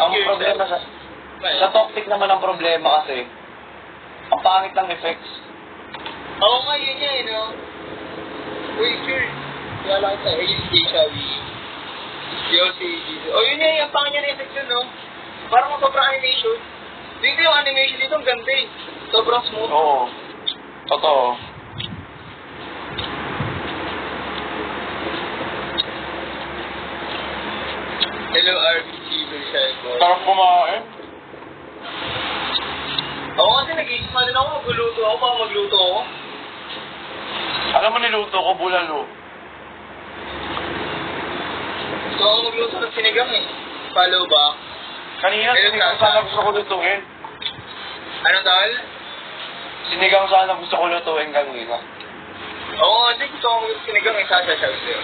Ang problema sa toxic naman ang problema kasi, ang pangit ng effects. Oo nga, yun niya, no? Uy, sure. Kaya lang tayo, yung Shawi. Yossi, Jesus. Oh, yun niya, yung pangit niya na effect dun, no? Parang sobrang animation. Dito yung animation dito, ang ganda eh. Sobrang smooth. Oo. Totoo. Hello, RBG, Bershai Boy. Sarap kumain. Oo kasi nag-iisip pa din ako, magluto ako, baka magluto ako. Alam mo niluto ko, bulalo. Gusto ako magluto ng sinigang eh. Follow ba? Kanina, sinigang sana gusto ko lutuin. Ano tal? Sinigang sana gusto ko lutuin kanina. Oo, kasi gusto ko magluto ng sinigang eh, sasasyaw sa'yo.